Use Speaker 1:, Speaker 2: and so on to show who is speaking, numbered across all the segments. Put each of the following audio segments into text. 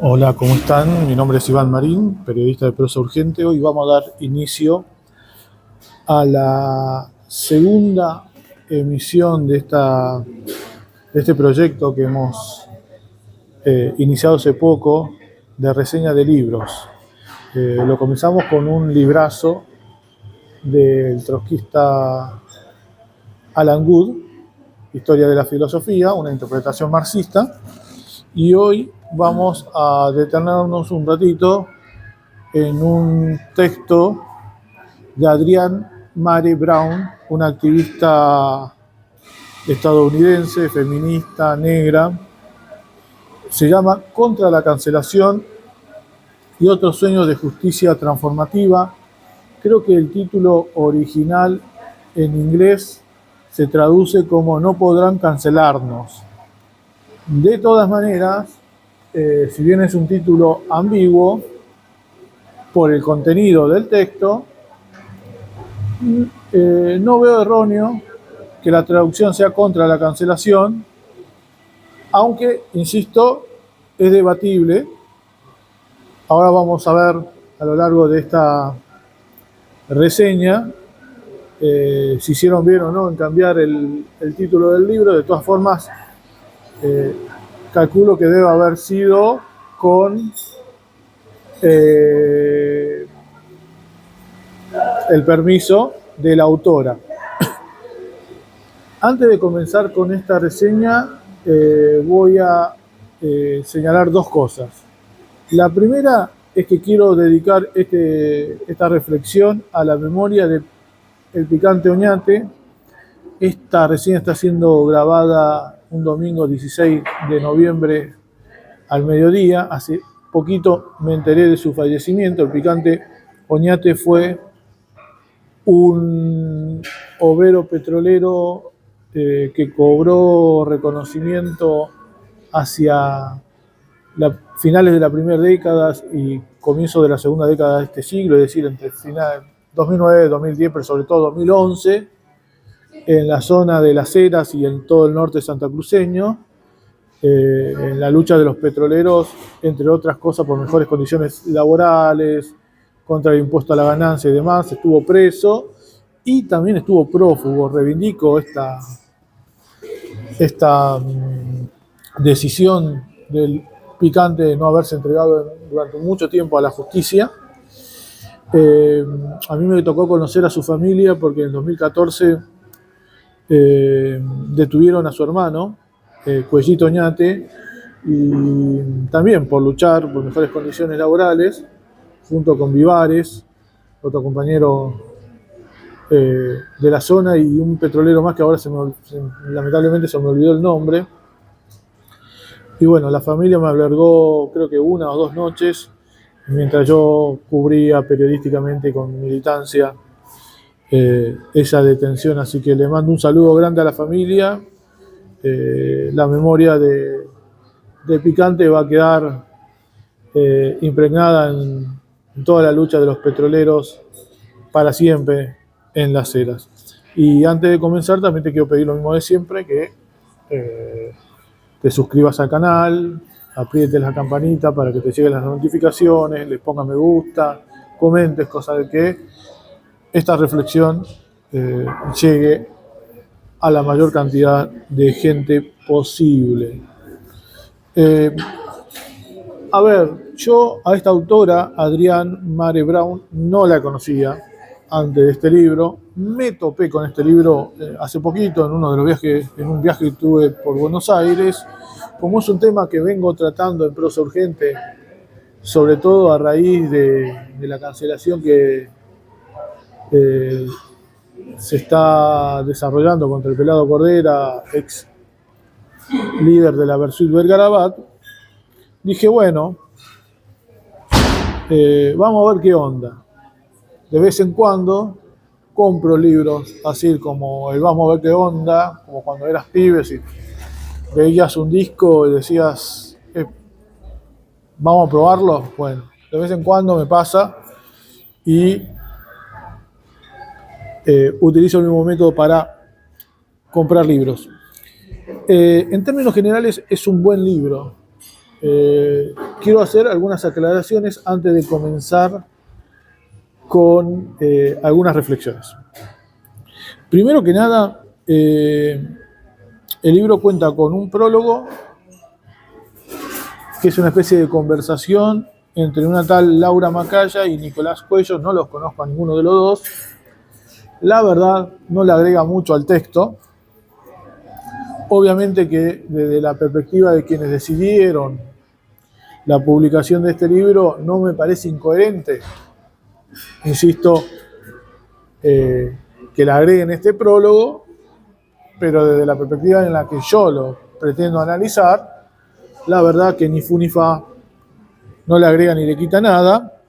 Speaker 1: Hola, ¿cómo están? Mi nombre es Iván Marín, periodista de Prosa Urgente. Hoy vamos a dar inicio a la segunda emisión de este proyecto que hemos iniciado hace poco de reseña de libros. Lo comenzamos con un librazo del trotskista Alan Good, Historia de la Filosofía, una interpretación marxista, y hoy vamos a detenernos un ratito en un texto de Adrienne Maree Brown, una activista estadounidense, feminista, negra. Se llama Contra la cancelación y otros sueños de justicia transformativa. Creo que el título original en inglés se traduce como No podrán cancelarnos. De todas maneras, si bien es un título ambiguo por el contenido del texto, no veo erróneo que la traducción sea contra la cancelación, aunque, insisto, es debatible. Ahora vamos a ver a lo largo de esta reseña si hicieron bien o no en cambiar el título del libro. De todas formas, calculo que debe haber sido con el permiso de la autora. Antes de comenzar con esta reseña, voy a señalar dos cosas. La primera es que quiero dedicar esta reflexión a la memoria de El Picante Oñate. Esta reseña está siendo grabada un domingo 16 de noviembre al mediodía. Hace poquito me enteré de su fallecimiento. El Picante Oñate fue un obrero petrolero que cobró reconocimiento hacia finales de la primera década y comienzo de la segunda década de este siglo, es decir, entre final 2009, 2010, pero sobre todo 2011, en la zona de Las Heras y en todo el norte santacruceño, en la lucha de los petroleros, entre otras cosas, por mejores condiciones laborales, contra el impuesto a la ganancia y demás. Estuvo preso y también estuvo prófugo. Reivindico esta decisión del Picante de no haberse entregado durante mucho tiempo a la justicia. A mí me tocó conocer a su familia porque en 2014 detuvieron a su hermano, Cuellito Oñate, y también por luchar por mejores condiciones laborales, junto con Vivares, otro compañero de la zona, y un petrolero más que ahora lamentablemente se me olvidó el nombre. Y bueno, la familia me albergó creo que una o dos noches mientras yo cubría periodísticamente con militancia esa detención, así que le mando un saludo grande a la familia. La memoria de Picante va a quedar impregnada en toda la lucha de los petroleros para siempre en Las Heras. Y antes de comenzar también te quiero pedir lo mismo de siempre, que te suscribas al canal, aprietes la campanita para que te lleguen las notificaciones, les pongas me gusta, comentes, cosa de que esta reflexión llegue a la mayor cantidad de gente posible. A ver, yo a esta autora, Adrienne Maree Brown, no la conocía antes de este libro. Me topé con este libro hace poquito en uno de los viajes, en un viaje que tuve por Buenos Aires. Como es un tema que vengo tratando en Prosa Urgente, sobre todo a raíz de la cancelación que se está desarrollando contra el Pelado Cordera, ex líder de la Versuit Vergarabat, dije, bueno, vamos a ver qué onda. De vez en cuando compro libros así como el vamos a ver qué onda, como cuando eras pibes y veías un disco y decías, vamos a probarlo. Bueno, de vez en cuando me pasa y utilizo el mismo método para comprar libros. En términos generales es un buen libro. Quiero hacer algunas aclaraciones antes de comenzar con algunas reflexiones. Primero que nada, el libro cuenta con un prólogo que es una especie de conversación entre una tal Laura Macaya y Nicolás Cuello. No los conozco a ninguno de los dos. La verdad, no le agrega mucho al texto. Obviamente que desde la perspectiva de quienes decidieron la publicación de este libro no me parece incoherente, insisto, que le agreguen este prólogo, pero desde la perspectiva en la que yo lo pretendo analizar, la verdad que ni fu ni fa, no le agrega ni le quita nada,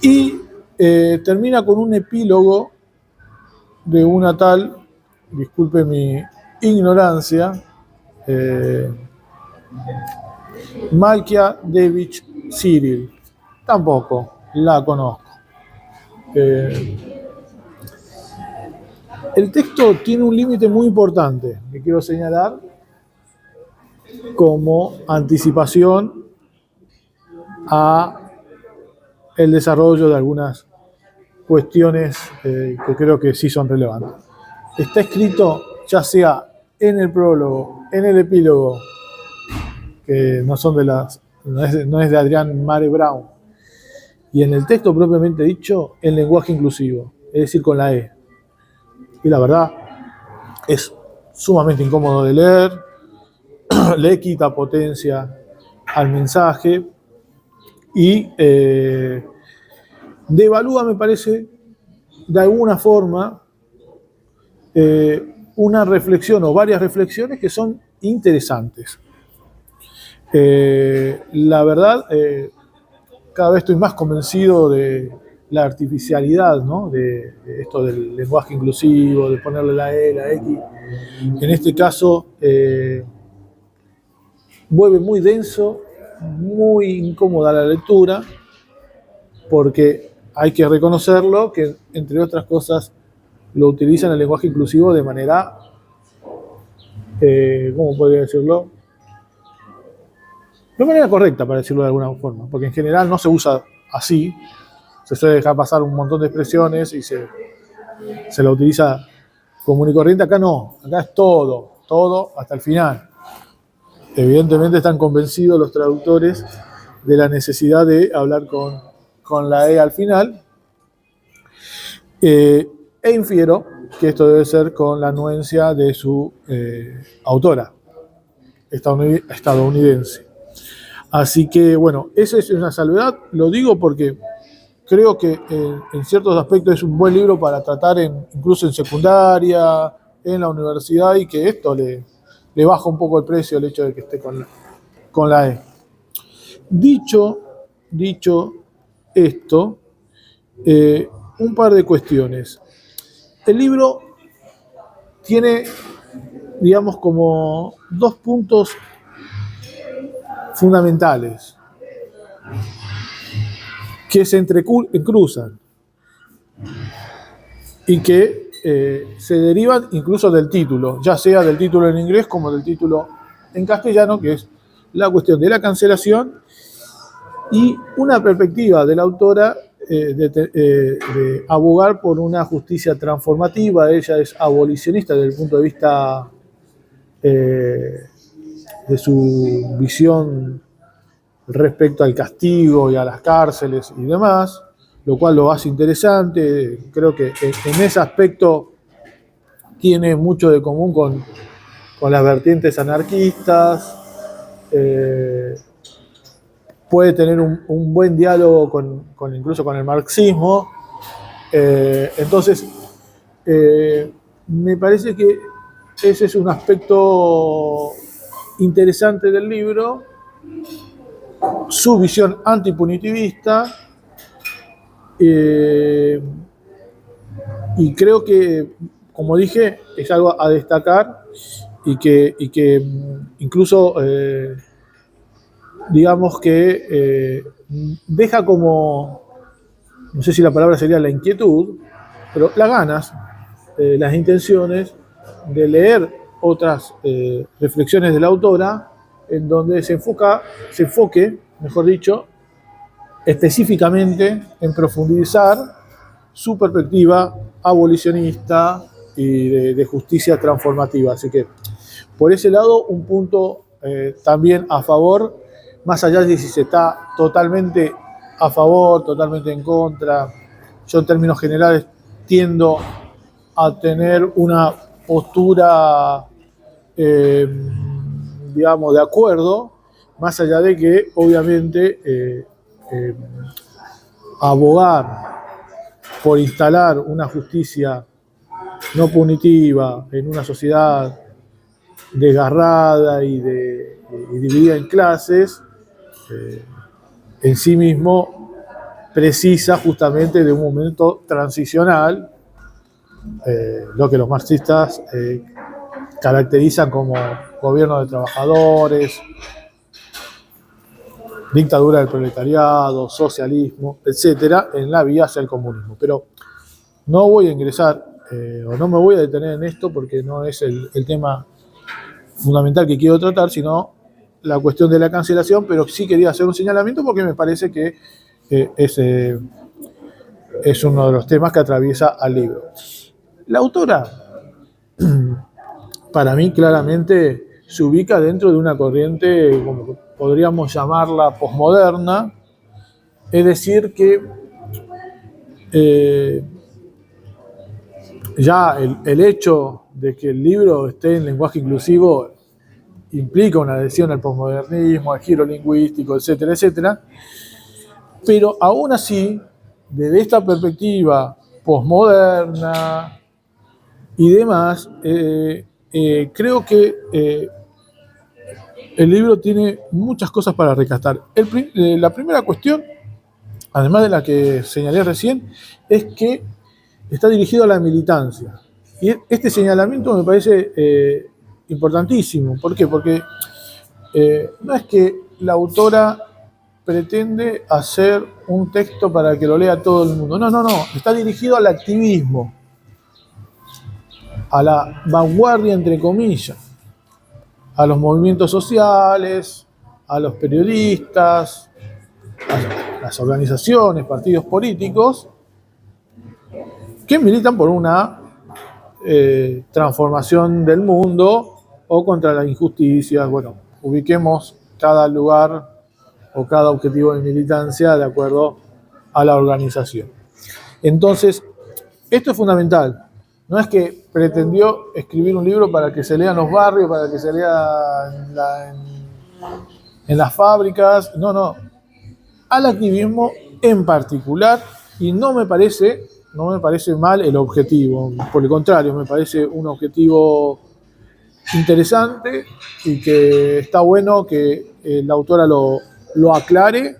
Speaker 1: y termina con un epílogo de una tal, disculpe mi ignorancia, Malkia Devich Cyril. Tampoco la conozco. El texto tiene un límite muy importante que quiero señalar como anticipación a el desarrollo de algunas cuestiones que creo que sí son relevantes. Está escrito ya sea en el prólogo, en el epílogo, que no son de las, no es de Adrián Mare Brown, y en el texto propiamente dicho, en lenguaje inclusivo, es decir, con la E. Y la verdad, es sumamente incómodo de leer, le quita potencia al mensaje y devalúa, me parece, de alguna forma, una reflexión o varias reflexiones que son interesantes. La verdad, cada vez estoy más convencido de la artificialidad, ¿no? De esto del lenguaje inclusivo, de ponerle la E, la X. En este caso, vuelve muy denso, muy incómoda la lectura, porque hay que reconocerlo que, entre otras cosas, lo utilizan el lenguaje inclusivo de manera, ¿cómo podría decirlo? De manera correcta, para decirlo de alguna forma, porque en general no se usa así, se suele dejar pasar un montón de expresiones y se la utiliza común y corriente. Acá no, acá es todo hasta el final. Evidentemente están convencidos los traductores de la necesidad de hablar con la E al final, e infiero que esto debe ser con la anuencia de su autora estadounidense. Así que, bueno, esa es una salvedad. Lo digo porque creo que en ciertos aspectos es un buen libro para tratar incluso en secundaria, en la universidad, y que esto le baja un poco el precio el hecho de que esté con la E. Dicho esto, un par de cuestiones. El libro tiene, digamos, como dos puntos fundamentales que se entrecruzan y que se derivan incluso del título, ya sea del título en inglés como del título en castellano, que es la cuestión de la cancelación y una perspectiva de la autora de abogar por una justicia transformativa. Ella es abolicionista desde el punto de vista de su visión respecto al castigo y a las cárceles y demás, lo cual lo hace interesante. Creo que en ese aspecto tiene mucho de común con las vertientes anarquistas, puede tener un buen diálogo incluso con el marxismo. Entonces, me parece que ese es un aspecto interesante del libro, su visión antipunitivista, y creo que, como dije, es algo a destacar y que incluso digamos que deja como, no sé si la palabra sería la inquietud, pero las ganas, las intenciones de leer otras reflexiones de la autora, en donde se enfoque, mejor dicho, específicamente en profundizar su perspectiva abolicionista y de justicia transformativa. Así que, por ese lado, un punto también a favor, más allá de si se está totalmente a favor, totalmente en contra. Yo en términos generales tiendo a tener una postura, digamos, de acuerdo, más allá de que obviamente abogar por instalar una justicia no punitiva en una sociedad desgarrada y dividida en clases, en sí mismo precisa justamente de un momento transicional, lo que los marxistas caracterizan como gobierno de trabajadores, dictadura del proletariado, socialismo, etcétera, en la vía hacia el comunismo. Pero no voy a ingresar o no me voy a detener en esto porque no es el tema fundamental que quiero tratar, sino la cuestión de la cancelación, pero sí quería hacer un señalamiento porque me parece que es uno de los temas que atraviesa al libro. La autora, para mí, claramente se ubica dentro de una corriente, como podríamos llamarla, posmoderna, es decir, que ya el hecho de que el libro esté en lenguaje inclusivo implica una adhesión al posmodernismo, al giro lingüístico, etcétera, etcétera. Pero aún así, desde esta perspectiva posmoderna y demás, creo que el libro tiene muchas cosas para rescatar. La primera cuestión, además de la que señalé recién, es que está dirigido a la militancia. Y este señalamiento me parece importantísimo. ¿Por qué? Porque no es que la autora pretende hacer un texto para que lo lea todo el mundo. No. Está dirigido al activismo, a la vanguardia, entre comillas, a los movimientos sociales, a los periodistas, a las organizaciones, partidos políticos, que militan por una transformación del mundo o contra la injusticia. Bueno, ubiquemos cada lugar o cada objetivo de militancia de acuerdo a la organización. Entonces, esto es fundamental. No es que pretendió escribir un libro para que se lea en los barrios, para que se lea en las fábricas. No. Al activismo en particular, y no me parece mal el objetivo. Por el contrario, me parece un objetivo interesante y que está bueno que la autora lo aclare.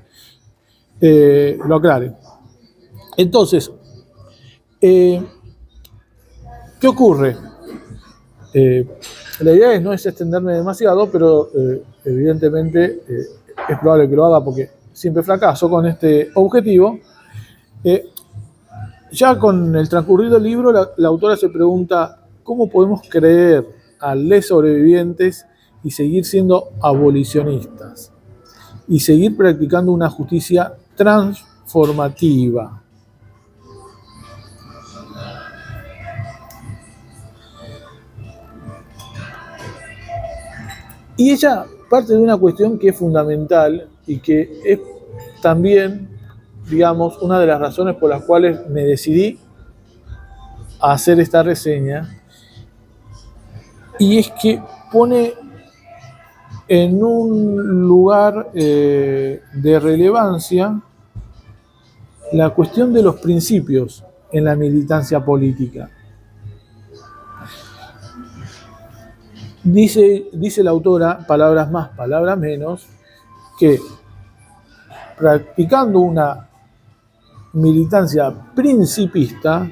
Speaker 1: Entonces, ¿qué ocurre? La idea no es extenderme demasiado, pero evidentemente es probable que lo haga porque siempre fracaso con este objetivo. Ya con el transcurrir del libro, la autora se pregunta ¿cómo podemos creer a les sobrevivientes y seguir siendo abolicionistas? Y seguir practicando una justicia transformativa. Y ella parte de una cuestión que es fundamental y que es también, digamos, una de las razones por las cuales me decidí a hacer esta reseña, y es que pone en un lugar de relevancia la cuestión de los principios en la militancia política. Dice la autora, palabras más, palabras menos, que practicando una militancia principista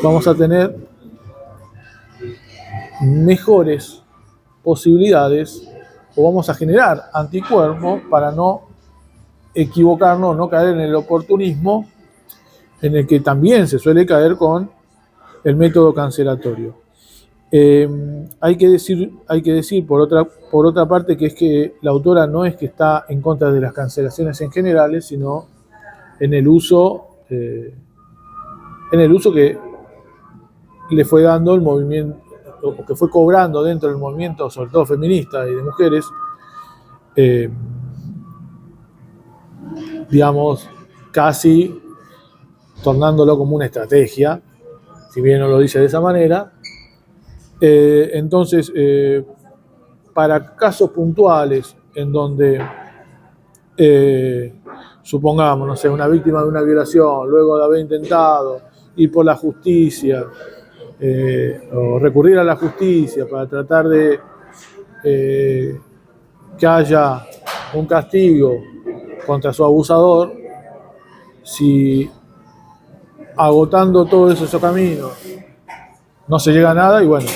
Speaker 1: vamos a tener mejores posibilidades o vamos a generar anticuerpos para no equivocarnos, no caer en el oportunismo en el que también se suele caer con el método cancelatorio. Hay que decir por otra parte que es que la autora no es que está en contra de las cancelaciones en generales, sino en el uso, que le fue dando el movimiento, o que fue cobrando dentro del movimiento, sobre todo feminista y de mujeres, digamos, casi tornándolo como una estrategia, si bien no lo dice de esa manera. Entonces, para casos puntuales en donde, supongamos, no sé, una víctima de una violación, luego de haber intentado ir por la justicia, o recurrir a la justicia para tratar de que haya un castigo contra su abusador, si agotando todos esos caminos no se llega a nada, y bueno,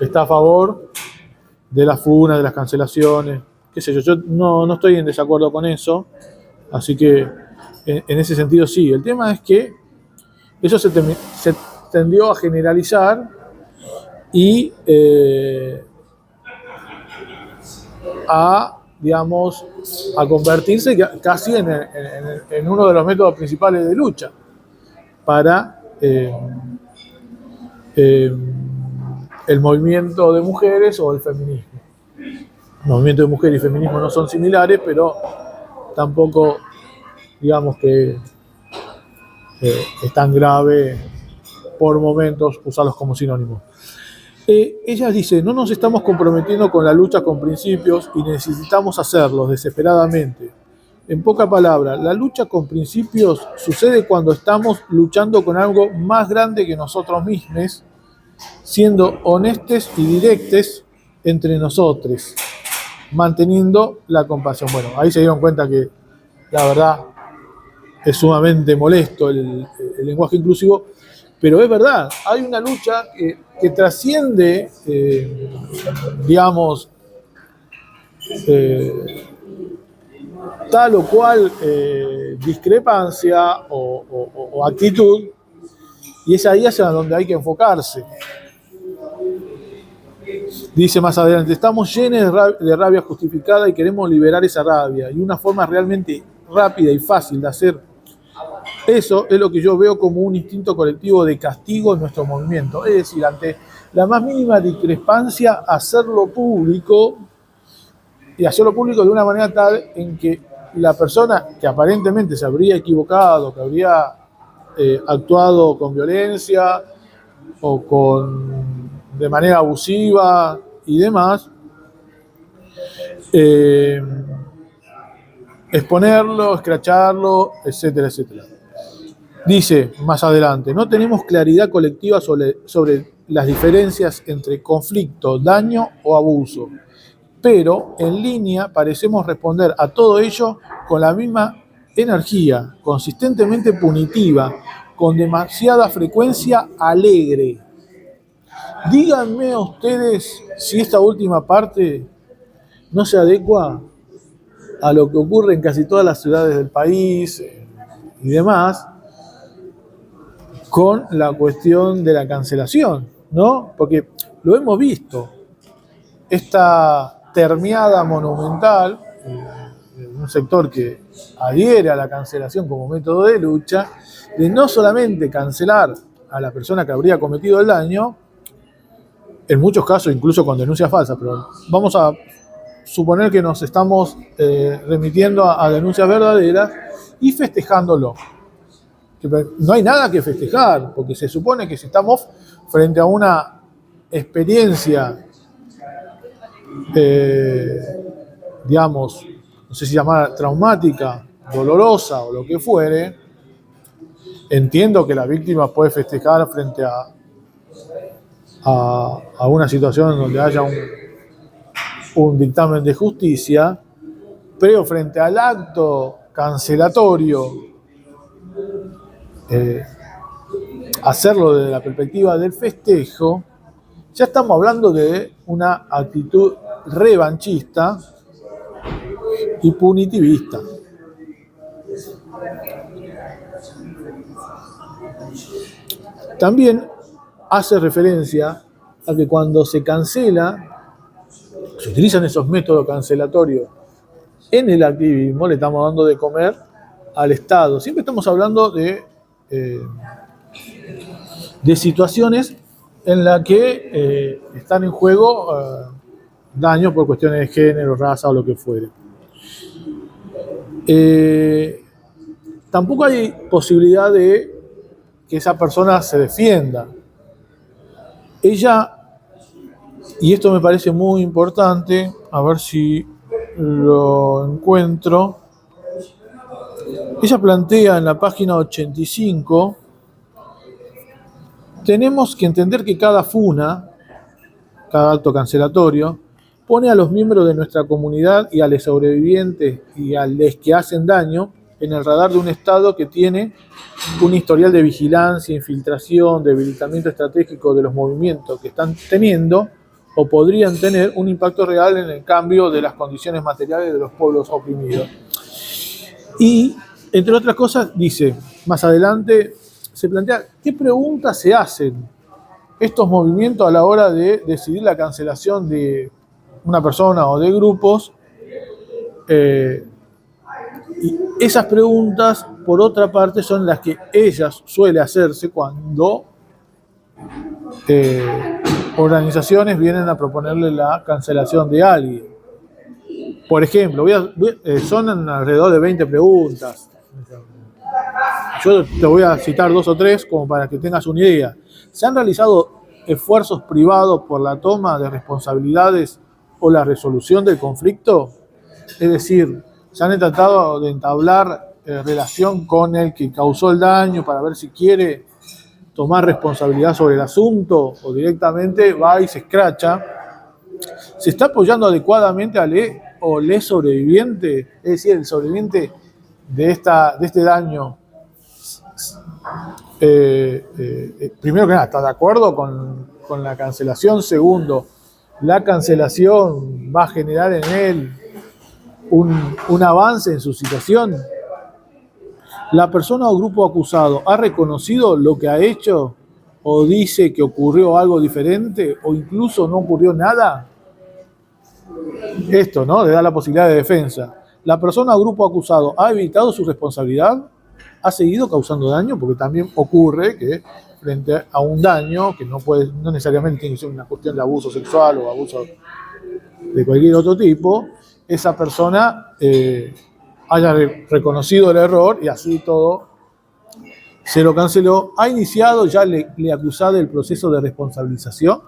Speaker 1: está a favor de las funas, de las cancelaciones, qué sé yo. Yo no estoy en desacuerdo con eso, así que en ese sentido sí. El tema es que eso se tendió a generalizar y digamos, a convertirse casi en uno de los métodos principales de lucha para el movimiento de mujeres o el feminismo. El movimiento de mujeres y feminismo no son similares, pero tampoco, digamos que es tan grave por momentos usarlos como sinónimos. Ella dice, no nos estamos comprometiendo con la lucha con principios y necesitamos hacerlos desesperadamente. En pocas palabras, la lucha con principios sucede cuando estamos luchando con algo más grande que nosotros mismos, siendo honestos y directos entre nosotros, manteniendo la compasión. Bueno, ahí se dieron cuenta que la verdad es sumamente molesto el lenguaje inclusivo, pero es verdad, hay una lucha que trasciende, digamos, tal o cual discrepancia o actitud, y es ahí hacia donde hay que enfocarse. Dice más adelante, estamos llenos de rabia justificada y queremos liberar esa rabia, y una forma realmente rápida y fácil de hacer eso es lo que yo veo como un instinto colectivo de castigo en nuestro movimiento. Es decir, ante la más mínima discrepancia, hacerlo público, y hacerlo público de una manera tal en que la persona que aparentemente se habría equivocado, que habría actuado con violencia o de manera abusiva y demás, exponerlo, escracharlo, etcétera, etcétera. Dice más adelante, no tenemos claridad colectiva sobre las diferencias entre conflicto, daño o abuso, pero en línea parecemos responder a todo ello con la misma energía, consistentemente punitiva, con demasiada frecuencia alegre. Díganme ustedes si esta última parte no se adecua a lo que ocurre en casi todas las ciudades del país y demás, con la cuestión de la cancelación, ¿no? Porque lo hemos visto, esta termiada monumental, un sector que adhiere a la cancelación como método de lucha, de no solamente cancelar a la persona que habría cometido el daño, en muchos casos incluso con denuncias falsas, pero vamos a suponer que nos estamos remitiendo a denuncias verdaderas y festejándolo. No hay nada que festejar, porque se supone que si estamos frente a una experiencia, digamos, no sé si llamar traumática, dolorosa o lo que fuere, entiendo que la víctima puede festejar frente a una situación donde haya un dictamen de justicia, pero frente al acto cancelatorio, hacerlo desde la perspectiva del festejo, ya estamos hablando de una actitud revanchista y punitivista. También hace referencia a que cuando se cancela, se utilizan esos métodos cancelatorios en el activismo, le estamos dando de comer al Estado. Siempre estamos hablando de situaciones en las que están en juego daños por cuestiones de género, raza o lo que fuere. Tampoco hay posibilidad de que esa persona se defienda. Ella, y esto me parece muy importante, a ver si lo encuentro, ella plantea en la página 85, tenemos que entender que cada funa, cada acto cancelatorio, pone a los miembros de nuestra comunidad y a los sobrevivientes y a los que hacen daño en el radar de un Estado que tiene un historial de vigilancia, infiltración, debilitamiento estratégico de los movimientos que están teniendo o podrían tener un impacto real en el cambio de las condiciones materiales de los pueblos oprimidos. Y, entre otras cosas, dice, más adelante se plantea qué preguntas se hacen estos movimientos a la hora de decidir la cancelación de una persona o de grupos. Y esas preguntas, por otra parte, son las que ellas suele hacerse cuando organizaciones vienen a proponerle la cancelación de alguien. Por ejemplo, son alrededor de 20 preguntas. Yo te voy a citar 2 o 3 como para que tengas una idea. ¿Se han realizado esfuerzos privados por la toma de responsabilidades o la resolución del conflicto? Es decir, ¿se han tratado de entablar relación con el que causó el daño para ver si quiere tomar responsabilidad sobre el asunto o directamente va y se escracha? ¿Se está apoyando adecuadamente a o le sobreviviente? Es decir, el sobreviviente de este daño, primero que nada, ¿está de acuerdo con la cancelación? Segundo, ¿la cancelación va a generar en él un avance en su situación? ¿La persona o grupo acusado ha reconocido lo que ha hecho o dice que ocurrió algo diferente o incluso no ocurrió nada? Esto, ¿no?, le da la posibilidad de defensa. ¿La persona o grupo acusado ha evitado su responsabilidad? ¿Ha seguido causando daño? Porque también ocurre que frente a un daño que no necesariamente tiene que ser una cuestión de abuso sexual o abuso de cualquier otro tipo, esa persona haya reconocido el error y así todo se lo canceló. ¿Ha iniciado ya le acusado el proceso de responsabilización?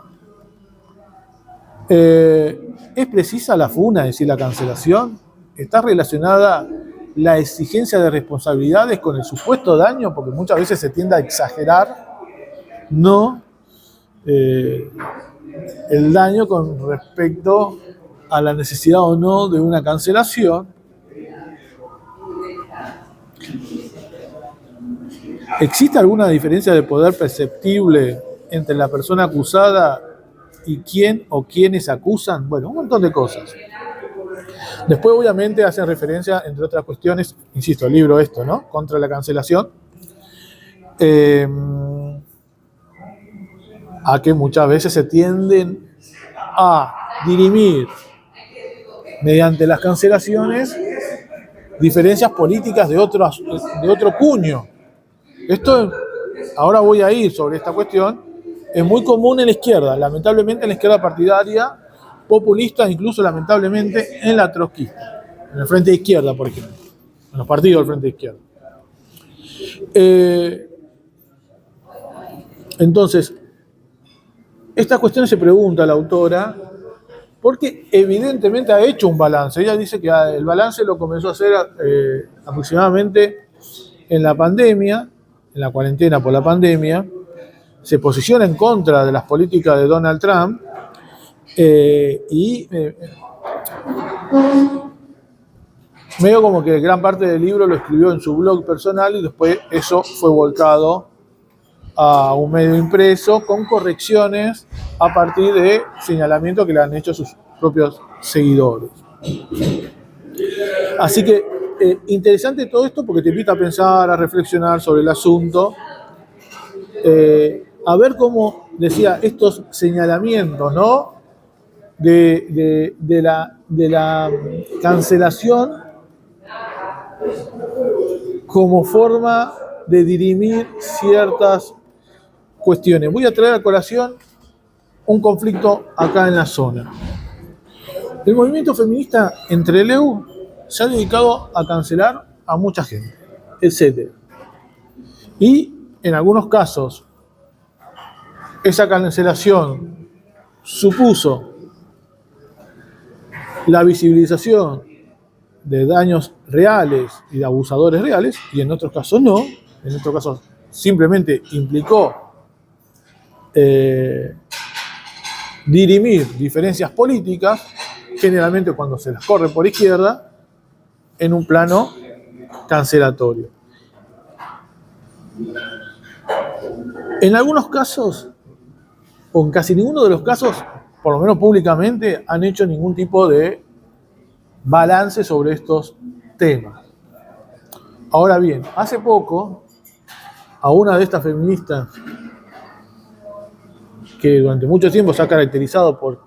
Speaker 1: ¿Es precisa la funa, es decir, la cancelación? ¿Está relacionada la exigencia de responsabilidades con el supuesto daño? Porque muchas veces se tiende a exagerar, ¿no?, el daño con respecto a la necesidad o no de una cancelación. ¿Existe alguna diferencia de poder perceptible entre la persona acusada y quién o quienes acusan? Bueno, un montón de cosas. Después, obviamente, hacen referencia, entre otras cuestiones, insisto, el libro ¿no?, contra la cancelación, a que muchas veces se tienden a dirimir mediante las cancelaciones diferencias políticas de otro cuño. Esto, ahora voy a ir sobre esta cuestión, es muy común en la izquierda, lamentablemente en la izquierda partidaria, populista, incluso lamentablemente en la trotskista, en el Frente de Izquierda, por ejemplo, en los partidos del Frente de Izquierda. Entonces, esta cuestión se pregunta la autora, porque evidentemente ha hecho un balance. Ella dice que el balance lo comenzó a hacer aproximadamente en la pandemia, en la cuarentena por la pandemia, se posiciona en contra de las políticas de Donald Trump y medio como que gran parte del libro lo escribió en su blog personal y después eso fue volcado a un medio impreso con correcciones a partir de señalamientos que le han hecho sus propios seguidores. Así que interesante todo esto porque te invita a pensar, a reflexionar sobre el asunto. a ver cómo decía estos señalamientos, ¿no? De la cancelación como forma de dirimir ciertas cuestiones. Voy a traer a colación un conflicto acá en la zona. El movimiento feminista entre Trelew se ha dedicado a cancelar a mucha gente, etc. Y en algunos casos, esa cancelación supuso la visibilización de daños reales y de abusadores reales, y en otros casos no. En otros casos simplemente implicó dirimir diferencias políticas, generalmente cuando se las corre por izquierda, en un plano cancelatorio. En algunos casos, o en casi ninguno de los casos, por lo menos públicamente, han hecho ningún tipo de balance sobre estos temas. Ahora bien, hace poco, a una de estas feministas que durante mucho tiempo se ha caracterizado por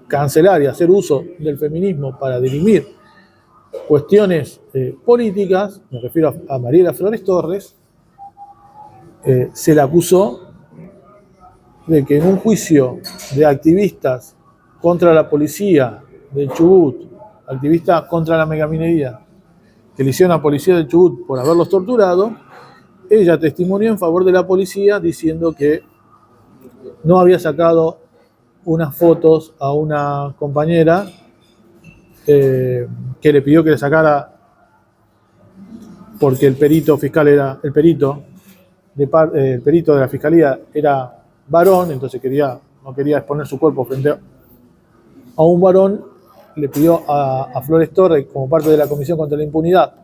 Speaker 1: cancelar y hacer uso del feminismo para dirimir cuestiones políticas, me refiero a Mariela Flores Torres, se le acusó de que en un juicio de activistas contra la policía del Chubut, activistas contra la megaminería, que le hicieron a la policía del Chubut por haberlos torturado, ella testimonió en favor de la policía diciendo que no había sacado unas fotos a una compañera que le pidió que le sacara porque el perito fiscal era el perito de la fiscalía era varón, entonces no quería exponer su cuerpo frente a un varón. Le pidió a Flores Torres, como parte de la Comisión contra la Impunidad,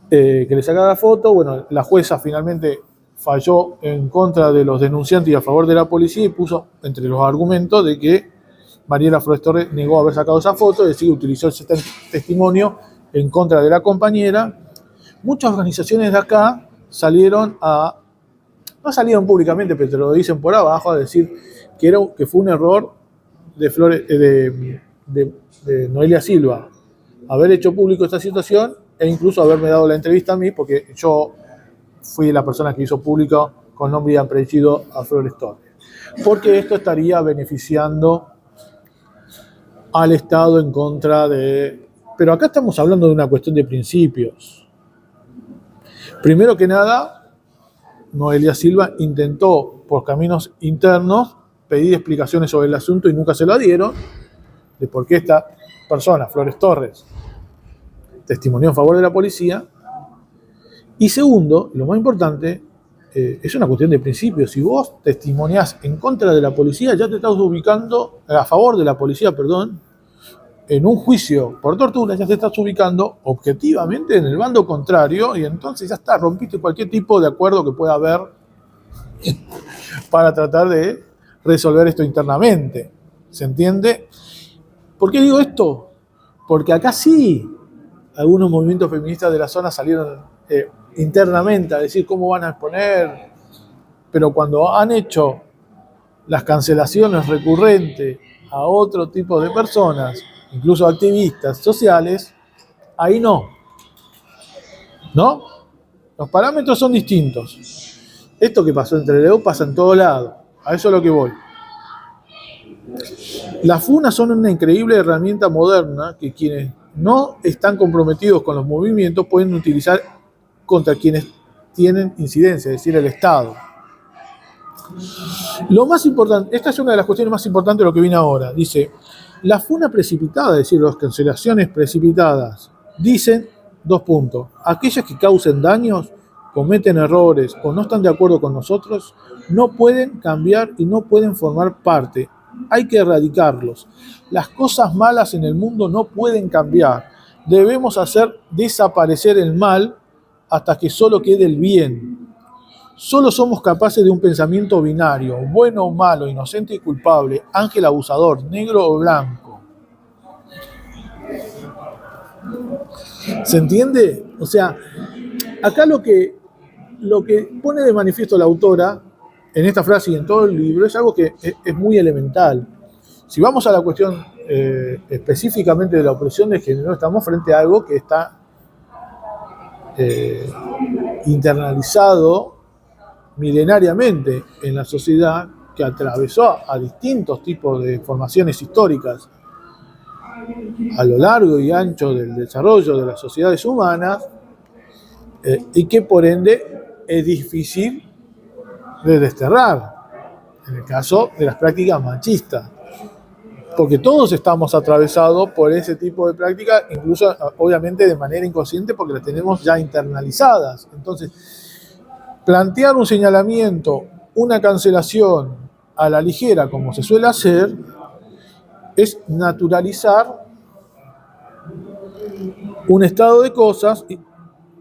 Speaker 1: que le sacara la foto. Bueno, la jueza finalmente falló en contra de los denunciantes y a favor de la policía y puso entre los argumentos de que Mariela Flores Torres negó haber sacado esa foto, es decir, utilizó ese testimonio en contra de la compañera. Muchas organizaciones de acá no salieron públicamente, pero te lo dicen por abajo, a decir que fue un error de Noelia Silva haber hecho público esta situación e incluso haberme dado la entrevista a mí, porque yo fui la persona que hizo público con nombre y apellido a Flores Torres. Porque esto estaría beneficiando al Estado en contra de... Pero acá estamos hablando de una cuestión de principios. Primero que nada, Noelia Silva intentó, por caminos internos, pedir explicaciones sobre el asunto y nunca se lo dieron, de por qué esta persona, Flores Torres, testimonió en favor de la policía. Y segundo, lo más importante, es una cuestión de principios. Si vos testimoniás en contra de la policía, ya te estás ubicando, a favor de la policía, perdón, en un juicio por tortura, ya te estás ubicando objetivamente en el bando contrario y entonces ya está, rompiste cualquier tipo de acuerdo que pueda haber para tratar de resolver esto internamente. ¿Se entiende? ¿Por qué digo esto? Porque acá sí algunos movimientos feministas de la zona salieron internamente a decir cómo van a exponer, pero cuando han hecho las cancelaciones recurrentes a otro tipo de personas, incluso activistas sociales, ahí no. ¿No? Los parámetros son distintos. Esto que pasó entre Trelew pasa en todo lado. A eso es lo que voy. Las funas son una increíble herramienta moderna que quienes no están comprometidos con los movimientos pueden utilizar contra quienes tienen incidencia, es decir, el Estado. Lo más importante, esta es una de las cuestiones más importantes de lo que viene ahora. Dice, la funa precipitada, es decir, las cancelaciones precipitadas, dicen, aquellas que causen daños, cometen errores o no están de acuerdo con nosotros, no pueden cambiar y no pueden formar parte. Hay que erradicarlos. Las cosas malas en el mundo no pueden cambiar. Debemos hacer desaparecer el mal hasta que solo quede el bien. Solo somos capaces de un pensamiento binario, bueno o malo, inocente y culpable, ángel abusador, negro o blanco. ¿Se entiende? O sea, acá lo que pone de manifiesto la autora en esta frase y en todo el libro es algo que es muy elemental. Si vamos a la cuestión específicamente de la opresión de género, estamos frente a algo que está internalizado milenariamente en la sociedad, que atravesó a distintos tipos de formaciones históricas a lo largo y ancho del desarrollo de las sociedades humanas, y que por ende es difícil de desterrar, en el caso de las prácticas machistas, porque todos estamos atravesados por ese tipo de prácticas, incluso obviamente de manera inconsciente, porque las tenemos ya internalizadas. Entonces, plantear un señalamiento, una cancelación a la ligera, como se suele hacer, es naturalizar un estado de cosas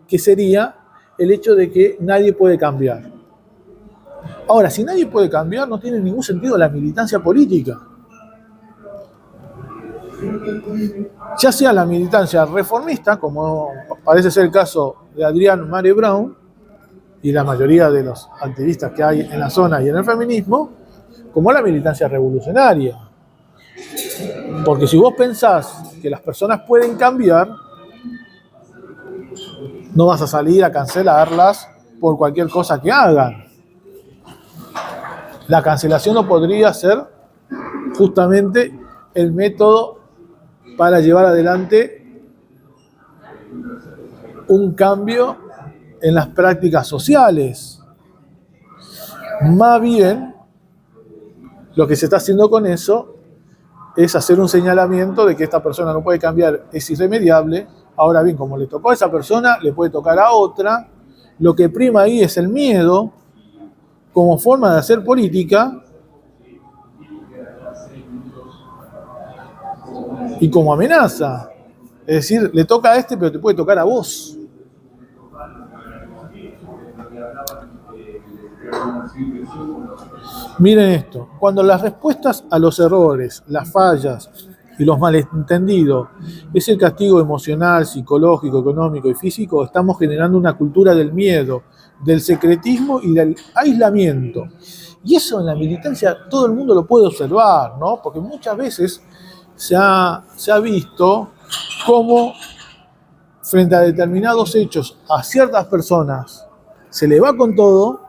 Speaker 1: que sería el hecho de que nadie puede cambiar. Ahora, si nadie puede cambiar, no tiene ningún sentido la militancia política. Ya sea la militancia reformista, como parece ser el caso de Adrián Mare Brown y la mayoría de los activistas que hay en la zona y en el feminismo, como la militancia revolucionaria. Porque si vos pensás que las personas pueden cambiar, no vas a salir a cancelarlas por cualquier cosa que hagan. La cancelación no podría ser justamente el método para llevar adelante un cambio en las prácticas sociales. Más bien, lo que se está haciendo con eso es hacer un señalamiento de que esta persona no puede cambiar, es irremediable. Ahora bien, como le tocó a esa persona, le puede tocar a otra. Lo que prima ahí es el miedo como forma de hacer política y como amenaza. Es decir, le toca a este, pero te puede tocar a vos. Miren esto, cuando las respuestas a los errores, las fallas y los malentendidos es el castigo emocional, psicológico, económico y físico, estamos generando una cultura del miedo, del secretismo y del aislamiento. Y eso en la militancia todo el mundo lo puede observar, ¿no? Porque muchas veces se ha visto cómo frente a determinados hechos a ciertas personas se le va con todo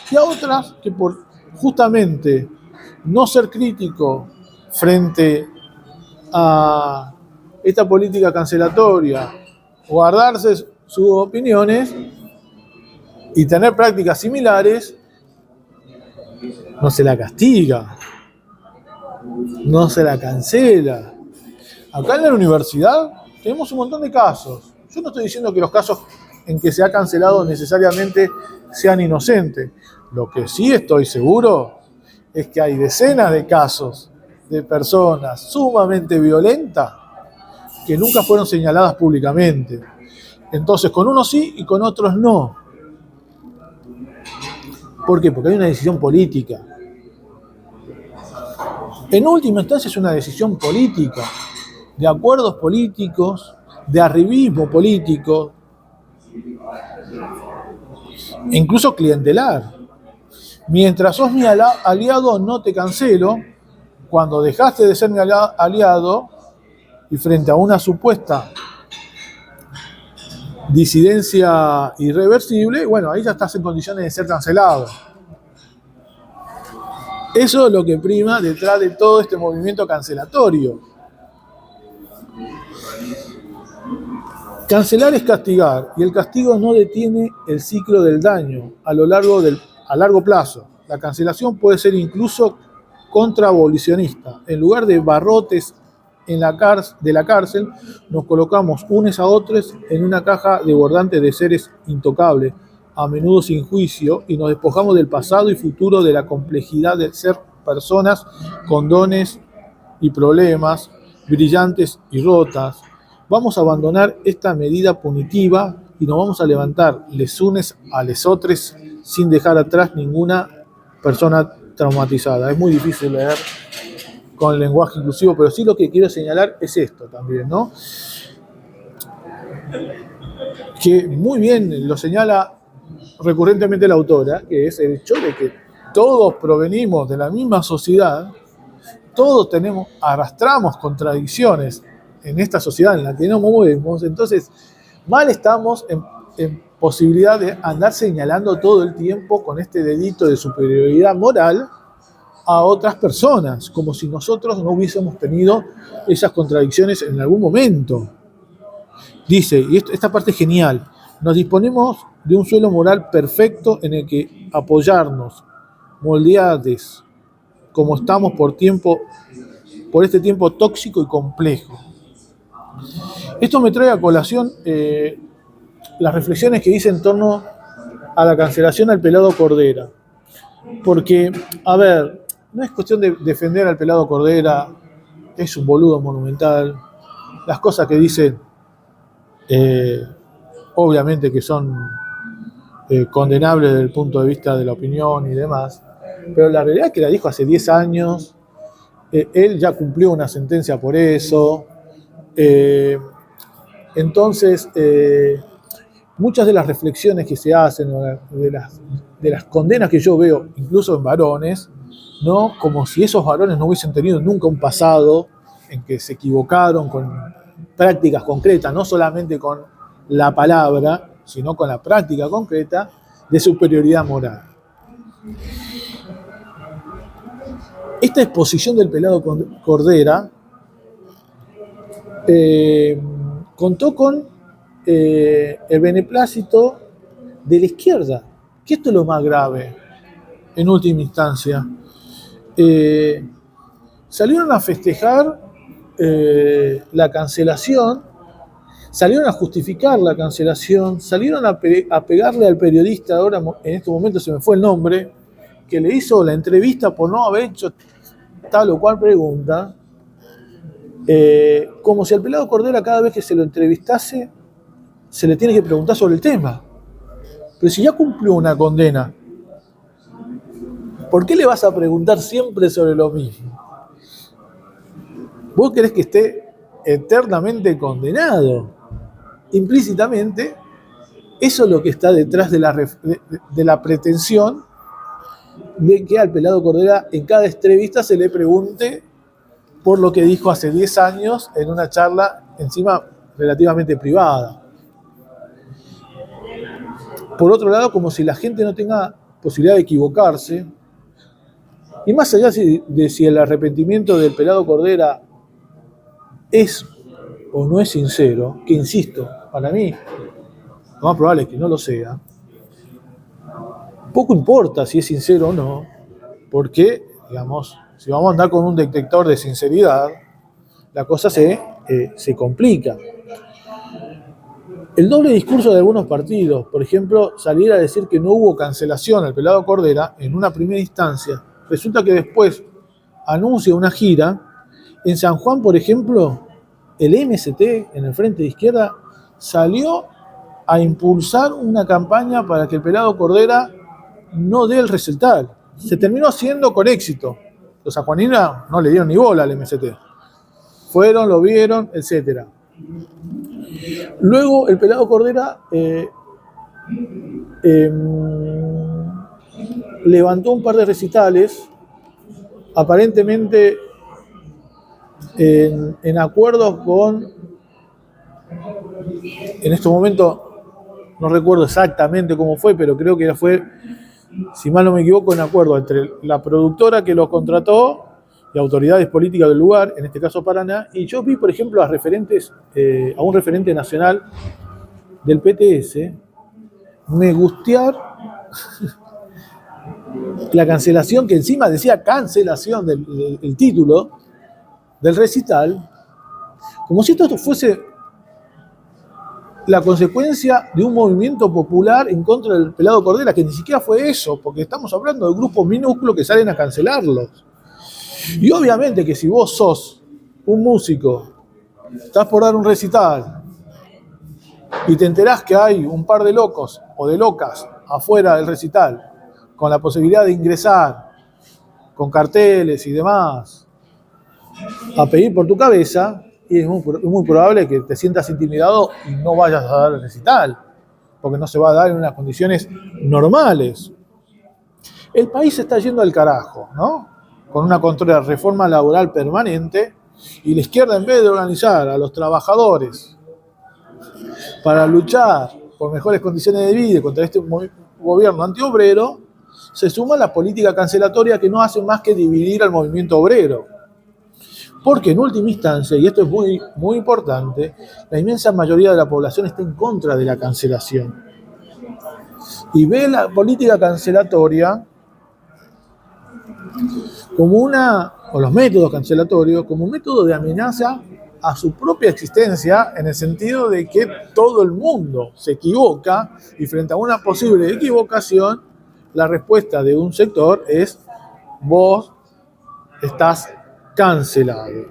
Speaker 1: y a otras que por justamente no ser crítico frente a esta política cancelatoria, guardarse sus opiniones y tener prácticas similares, no se la castiga, no se la cancela. Acá en la universidad tenemos un montón de casos. Yo no estoy diciendo que los casos en que se ha cancelado necesariamente sean inocentes. Lo que sí estoy seguro es que hay decenas de casos de personas sumamente violentas que nunca fueron señaladas públicamente. Entonces, con unos sí y con otros no. ¿Por qué? Porque hay una decisión política. En última instancia es una decisión política, de acuerdos políticos, de arribismo político, e incluso clientelar. Mientras sos mi aliado, no te cancelo. Cuando dejaste de ser mi aliado y frente a una supuesta disidencia irreversible, bueno, ahí ya estás en condiciones de ser cancelado. Eso es lo que prima detrás de todo este movimiento cancelatorio. Cancelar es castigar, y el castigo no detiene el ciclo del daño a largo plazo. La cancelación puede ser incluso contraabolicionista. En lugar de barrotes de la cárcel, nos colocamos unos a otros en una caja desbordante de seres intocables, a menudo sin juicio, y nos despojamos del pasado y futuro, de la complejidad de ser personas con dones y problemas, brillantes y rotas. Vamos a abandonar esta medida punitiva y nos vamos a levantar les unes a les otros sin dejar atrás ninguna persona traumatizada. Es muy difícil leer con el lenguaje inclusivo, pero sí lo que quiero señalar es esto también, ¿no? Que muy bien lo señala recurrentemente la autora, que es el hecho de que todos provenimos de la misma sociedad, todos arrastramos contradicciones en esta sociedad en la que nos movemos, entonces mal estamos en posibilidad de andar señalando todo el tiempo con este dedito de superioridad moral a otras personas, como si nosotros no hubiésemos tenido esas contradicciones en algún momento. Dice, y esta parte es genial, nos disponemos de un suelo moral perfecto en el que apoyarnos, moldeados como estamos por este tiempo tóxico y complejo. Esto me trae a colación las reflexiones que hice en torno a la cancelación al pelado Cordera. Porque, a ver, no es cuestión de defender al pelado Cordera, es un boludo monumental. Las cosas que dice, obviamente que son condenables desde el punto de vista de la opinión y demás, pero la realidad es que la dijo hace 10 años, él ya cumplió una sentencia por eso, entonces muchas de las reflexiones que se hacen, de las condenas que yo veo, incluso en varones, ¿no? Como si esos varones no hubiesen tenido nunca un pasado en que se equivocaron con prácticas concretas, no solamente con la palabra, sino con la práctica concreta de superioridad moral. Esta exposición del pelado Cordera contó con el beneplácito de la izquierda, que esto es lo más grave, en última instancia. Salieron a festejar la cancelación, salieron a justificar la cancelación, salieron a pegarle al periodista, ahora en este momento se me fue el nombre, que le hizo la entrevista por no haber hecho tal o cual pregunta, como si al pelado Cordera cada vez que se lo entrevistase se le tiene que preguntar sobre el tema. Pero si ya cumplió una condena, ¿por qué le vas a preguntar siempre sobre lo mismo? ¿Vos querés que esté eternamente condenado? Implícitamente, eso es lo que está detrás de la pretensión de que al pelado Cordera en cada entrevista se le pregunte por lo que dijo hace 10 años en una charla encima relativamente privada. Por otro lado, como si la gente no tenga posibilidad de equivocarse, y más allá de si el arrepentimiento del pelado Cordera es o no es sincero, que insisto, para mí lo más probable es que no lo sea, poco importa si es sincero o no, porque, digamos, si vamos a andar con un detector de sinceridad, la cosa se complica. El doble discurso de algunos partidos, por ejemplo, salir a decir que no hubo cancelación al pelado Cordera en una primera instancia, resulta que después anuncia una gira. En San Juan, por ejemplo, el MST, en el Frente de Izquierda, salió a impulsar una campaña para que el pelado Cordera no dé el recital. Se terminó haciendo con éxito. Los sanjuaninos no le dieron ni bola al MST. Fueron, lo vieron, etc. Luego el pelado Cordera levantó un par de recitales, aparentemente en acuerdos con, en este momento no recuerdo exactamente cómo fue, pero creo que fue, si mal no me equivoco, en acuerdo entre la productora que lo contrató y autoridades políticas del lugar, en este caso Paraná, y yo vi, por ejemplo, a un referente nacional del PTS, me gustear la cancelación, que encima decía cancelación del título del recital, como si esto fuese la consecuencia de un movimiento popular en contra del pelado Cordera, que ni siquiera fue eso, porque estamos hablando de grupos minúsculos que salen a cancelarlos. Y obviamente que si vos sos un músico, estás por dar un recital y te enterás que hay un par de locos o de locas afuera del recital con la posibilidad de ingresar con carteles y demás a pedir por tu cabeza, y es muy probable que te sientas intimidado y no vayas a dar el recital, porque no se va a dar en unas condiciones normales. El país se está yendo al carajo, ¿no? Con una contrarreforma laboral permanente, y la izquierda, en vez de organizar a los trabajadores para luchar por mejores condiciones de vida contra este gobierno antiobrero, se suma a la política cancelatoria que no hace más que dividir al movimiento obrero. Porque en última instancia, y esto es muy, muy importante, la inmensa mayoría de la población está en contra de la cancelación. Y ve la política cancelatoria como o los métodos cancelatorios, como un método de amenaza a su propia existencia, en el sentido de que todo el mundo se equivoca, y frente a una posible equivocación, la respuesta de un sector es: vos estás cancelado.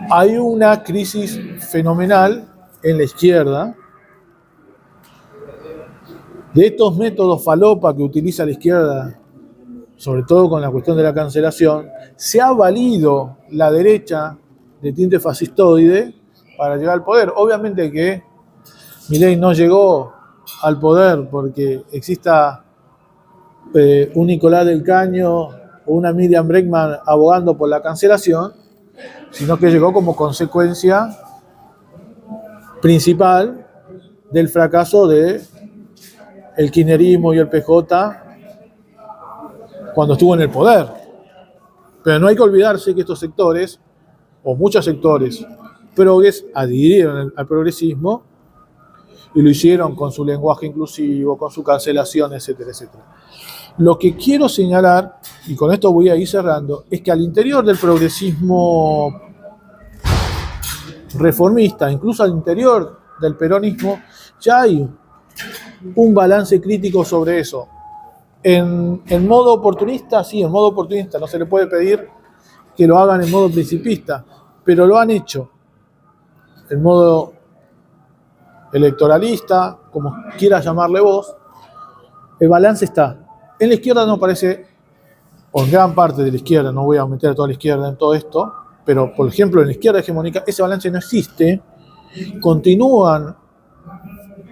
Speaker 1: Hay una crisis fenomenal en la izquierda de estos métodos falopa que utiliza la izquierda, sobre todo con la cuestión de la cancelación. Se ha valido la derecha de tinte fascistoide para llegar al poder. Obviamente que Milei no llegó al poder porque exista un Nicolás del Caño o una Miriam Bregman abogando por la cancelación, sino que llegó como consecuencia principal del fracaso de el kirchnerismo y el PJ cuando estuvo en el poder. Pero no hay que olvidarse que estos sectores, o muchos sectores progres, adhirieron al progresismo y lo hicieron con su lenguaje inclusivo, con su cancelación, etcétera, etcétera. Lo que quiero señalar, y con esto voy a ir cerrando, es que al interior del progresismo reformista, incluso al interior del peronismo, ya hay un balance crítico sobre eso. En modo oportunista, sí, en modo oportunista, no se le puede pedir que lo hagan en modo principista, pero lo han hecho en modo electoralista, como quieras llamarle vos. El balance está. En la izquierda no parece, o en gran parte de la izquierda, no voy a meter a toda la izquierda en todo esto, pero por ejemplo en la izquierda hegemónica ese balance no existe. Continúan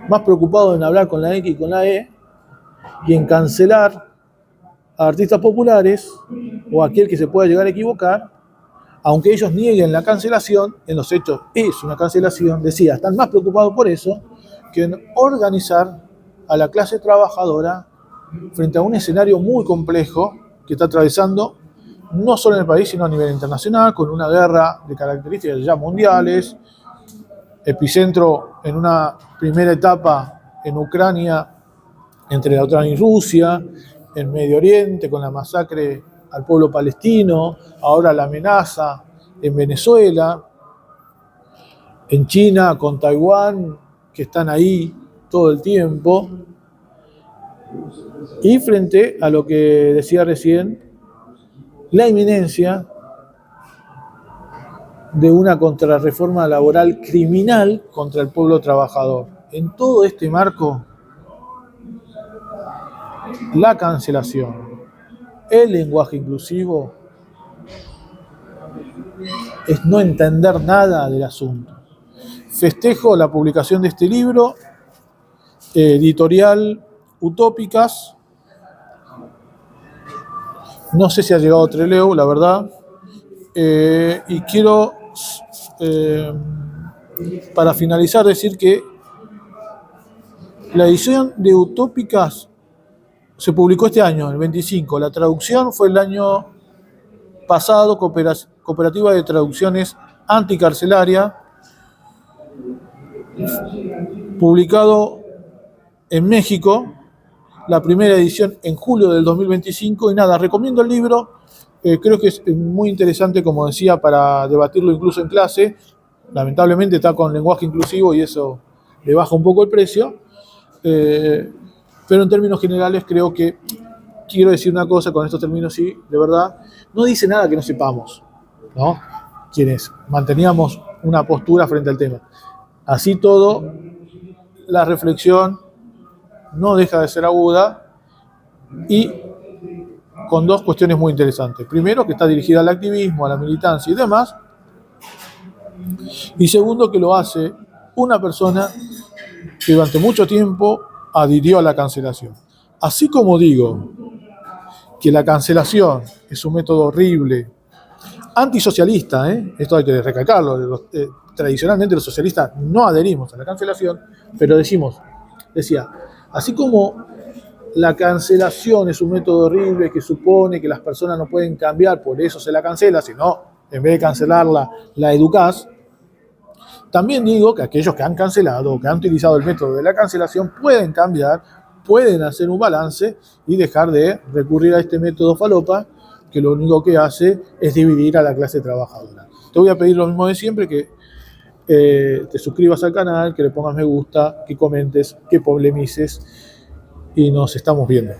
Speaker 1: más preocupados en hablar con la X y con la E y en cancelar a artistas populares o a aquel que se pueda llegar a equivocar, aunque ellos nieguen la cancelación, en los hechos es una cancelación. Decía, están más preocupados por eso que en organizar a la clase trabajadora frente a un escenario muy complejo que está atravesando no solo en el país, sino a nivel internacional, con una guerra de características ya mundiales, epicentro en una primera etapa en Ucrania, entre la OTAN y Rusia, en Medio Oriente con la masacre al pueblo palestino, ahora la amenaza en Venezuela, en China con Taiwán, que están ahí todo el tiempo, y frente a lo que decía recién, la inminencia de una contrarreforma laboral criminal contra el pueblo trabajador. En todo este marco, la cancelación, el lenguaje inclusivo, es no entender nada del asunto. Festejo la publicación de este libro, editorial Utópicas. No sé si ha llegado Trelew, la verdad. Y quiero, para finalizar, decir que la edición de Utópicas se publicó este año, el 25. La traducción fue el año pasado, Cooperativa de Traducciones Anticarcelaria, publicado en México, la primera edición en julio del 2025. Y nada, recomiendo el libro, creo que es muy interesante, como decía, para debatirlo incluso en clase. Lamentablemente está con lenguaje inclusivo y eso le baja un poco el precio, pero en términos generales creo que, quiero decir una cosa con estos términos, sí, de verdad, no dice nada que no sepamos, ¿no? Quienes manteníamos una postura frente al tema. Así todo, la reflexión no deja de ser aguda y con dos cuestiones muy interesantes. Primero, que está dirigida al activismo, a la militancia y demás. Y segundo, que lo hace una persona que durante mucho tiempo adhirió a la cancelación. Así como digo que la cancelación es un método horrible, antisocialista, esto hay que recalcarlo, tradicionalmente los socialistas no adherimos a la cancelación, pero decía, así como la cancelación es un método horrible que supone que las personas no pueden cambiar, por eso se la cancela, sino en vez de cancelarla, la educás. También digo que aquellos que han cancelado o que han utilizado el método de la cancelación pueden cambiar, pueden hacer un balance y dejar de recurrir a este método falopa, que lo único que hace es dividir a la clase trabajadora. Te voy a pedir lo mismo de siempre, que te suscribas al canal, que le pongas me gusta, que comentes, que polemices y nos estamos viendo.